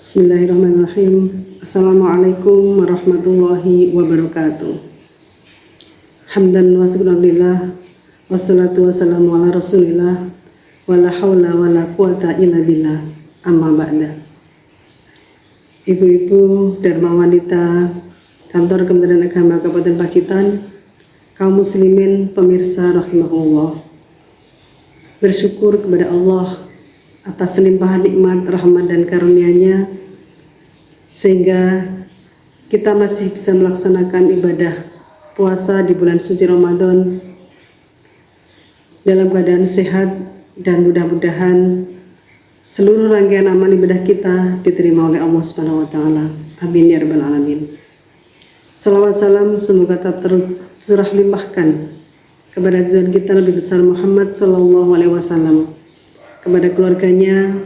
Bismillahirrahmanirrahim. Assalamualaikum warahmatullahi wabarakatuh. Hamdan wa syukurillah, wassalatu wassalamu ala rasulillah, wala hawla wala quwata illa billah, amma ba'da. Ibu-ibu Dharma Wanita Kantor Kementerian Agama Kabupaten Pacitan, kaum muslimin pemirsa rahimahullah, bersyukur kepada Allah atas limpahan nikmat, rahmat dan karunia-Nya sehingga kita masih bisa melaksanakan ibadah puasa di bulan suci Ramadan dalam keadaan sehat, dan mudah-mudahan seluruh rangkaian amal ibadah kita diterima oleh Allah Subhanahu wa taala. Amin ya rabbal alamin. Salawat salam semoga tak tercurah limpahkan kepada junjungan kita Nabi besar Muhammad sallallahu alaihi wasallam, kepada keluarganya,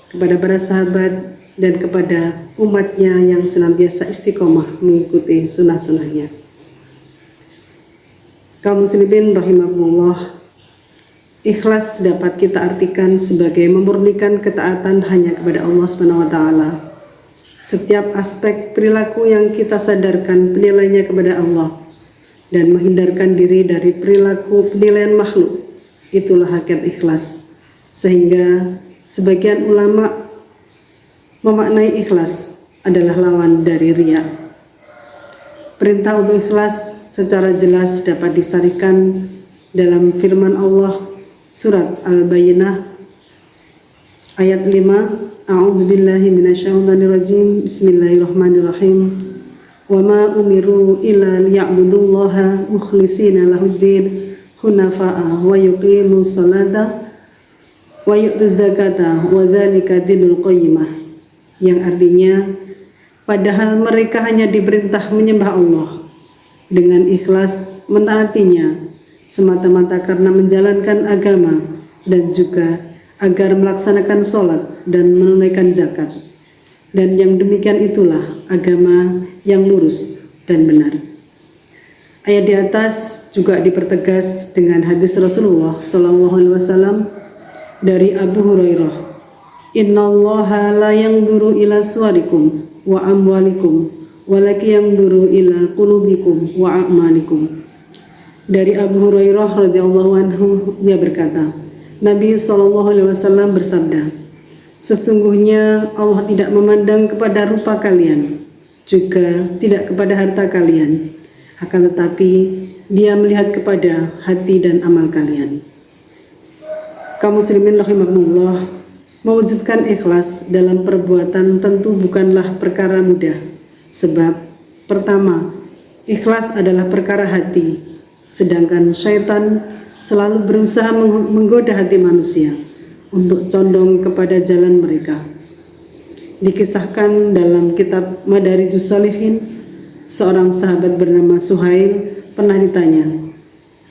kepada para sahabat, dan kepada umatnya yang senantiasa istiqomah mengikuti sunnah-sunnahnya. Kaum muslimin rahimakumullah, ikhlas dapat kita artikan sebagai memurnikan ketaatan hanya kepada Allah Subhanahu wa taala. Setiap aspek perilaku yang kita sadarkan penilaiannya kepada Allah dan menghindarkan diri dari perilaku penilaian makhluk, itulah hakikat ikhlas. Sehingga sebagian ulama memaknai ikhlas adalah lawan dari riya. Perintah untuk ikhlas secara jelas dapat disarikan dalam firman Allah surat Al-Bayyinah ayat 5. A'udzubillahi minasyaitonirrajim. Bismillahirrahmanirrahim. Wa ma umiru illa liya'budullaha mukhlishina lahuddin hunafa'a wa yuqimus salata wa yu'tuz zakata wa dzalika dinul qayyimah, yang artinya padahal mereka hanya diperintah menyembah Allah dengan ikhlas mentaatinya semata-mata karena menjalankan agama, dan juga agar melaksanakan sholat dan menunaikan zakat, dan yang demikian itulah agama yang lurus dan benar. Ayat di atas juga dipertegas dengan hadis Rasulullah SAW dari Abu Hurairah, innallaha la yanzuru ila suwarikum wa amwalikum walaki yanzuru ila qulubikum wa a'malikum. Dari Abu Hurairah radhiyallahu anhu, ia berkata, Nabi SAW bersabda, sesungguhnya Allah tidak memandang kepada rupa kalian, juga tidak kepada harta kalian, akan tetapi Dia melihat kepada hati dan amal kalian. Kaum muslimin rahimakumullah, mewujudkan ikhlas dalam perbuatan tentu bukanlah perkara mudah. Sebab pertama, ikhlas adalah perkara hati, sedangkan syaitan selalu berusaha menggoda hati manusia untuk condong kepada jalan mereka. Dikisahkan dalam kitab Madarijus Shalihin, seorang sahabat bernama Suhail pernah ditanya,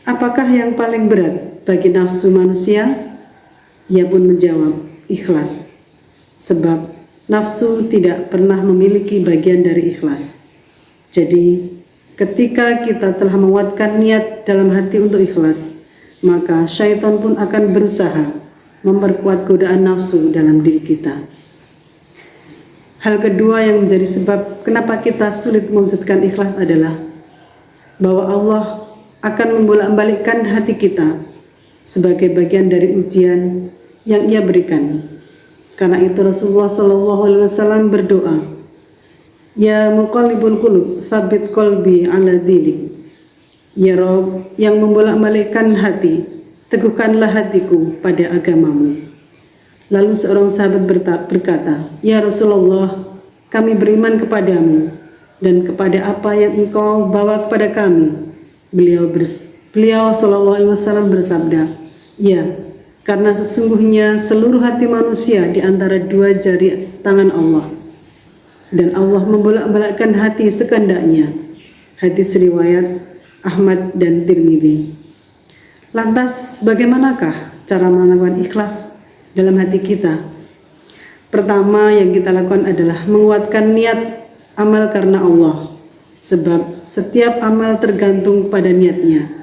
apakah yang paling berat bagi nafsu manusia? Ia pun menjawab, ikhlas. Sebab nafsu tidak pernah memiliki bagian dari ikhlas. Jadi ketika kita telah menguatkan niat dalam hati untuk ikhlas, maka syaitan pun akan berusaha memperkuat godaan nafsu dalam diri kita. Hal kedua yang menjadi sebab kenapa kita sulit mewujudkan ikhlas adalah bahwa Allah akan membolak-balikkan hati kita sebagai bagian dari ujian yang Ia berikan. Karena itu Rasulullah SAW berdoa, ya muqallibul qulub, tsabit qalbi ala dinik. Ya Rabb yang membolak-balikkan hati, teguhkanlah hatiku pada agamamu. Lalu seorang sahabat berkata, ya Rasulullah, kami beriman kepadamu dan kepada apa yang engkau bawa kepada kami. Beliau SAW bersabda, ya, karena sesungguhnya seluruh hati manusia di antara dua jari tangan Allah, dan Allah membolak-balikkan hati sekendaknya. Hadis riwayat Ahmad dan Tirmidzi. Lantas bagaimanakah cara melakukan ikhlas dalam hati kita? Pertama yang kita lakukan adalah menguatkan niat amal karena Allah. Sebab setiap amal tergantung pada niatnya.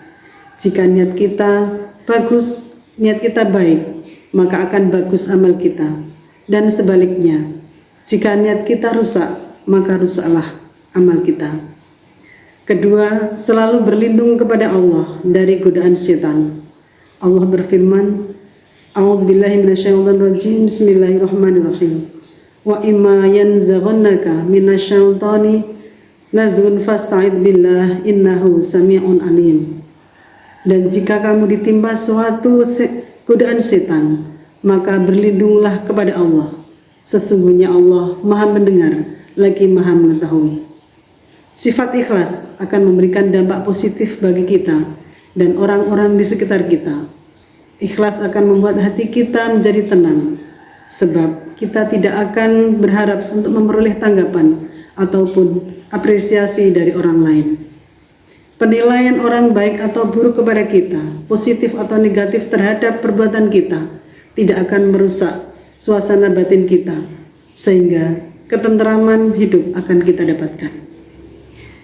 Jika niat kita bagus, niat kita baik, maka akan bagus amal kita. Dan sebaliknya, Jika niat kita rusak, maka rusaklah amal kita. Kedua, selalu berlindung kepada Allah dari godaan syaitan. Allah berfirman, A'udzubillahi minasyaitonirrajim, Bismillahirrahmanirrahim. Wa imma yanzaghannaka minasyaitani nazghun fasta'id billah innahu sami'un alim. Dan jika kamu ditimpa suatu godaan setan, maka berlindunglah kepada Allah. Sesungguhnya Allah Maha mendengar lagi Maha mengetahui. Sifat ikhlas akan memberikan dampak positif bagi kita dan orang-orang di sekitar kita. Ikhlas akan membuat hati kita menjadi tenang, sebab kita tidak akan berharap untuk memperoleh tanggapan ataupun apresiasi dari orang lain. Penilaian orang baik atau buruk kepada kita, positif atau negatif terhadap perbuatan kita, tidak akan merusak suasana batin kita, sehingga ketentraman hidup akan kita dapatkan.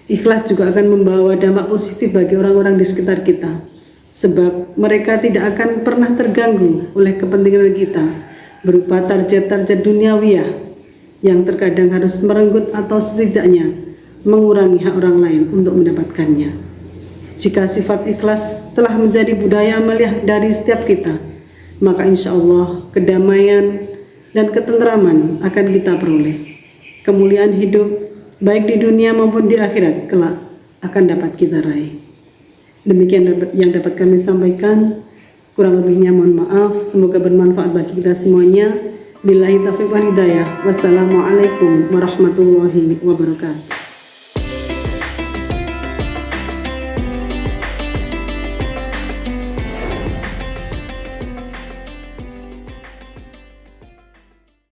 Ikhlas juga akan membawa dampak positif bagi orang-orang di sekitar kita, sebab mereka tidak akan pernah terganggu oleh kepentingan kita berupa target-target duniawiyah yang terkadang harus merenggut atau setidaknya mengurangi hak orang lain untuk mendapatkannya. Jika sifat ikhlas telah menjadi budaya amaliah dari setiap kita, maka insya Allah kedamaian dan ketentraman akan kita peroleh. Kemuliaan hidup baik di dunia maupun di akhirat kelak akan dapat kita raih. Demikian yang dapat kami sampaikan. Kurang lebihnya mohon maaf. Semoga bermanfaat bagi kita semuanya. Billahi taufiq wal hidayah. Wassalamualaikum warahmatullahi wabarakatuh.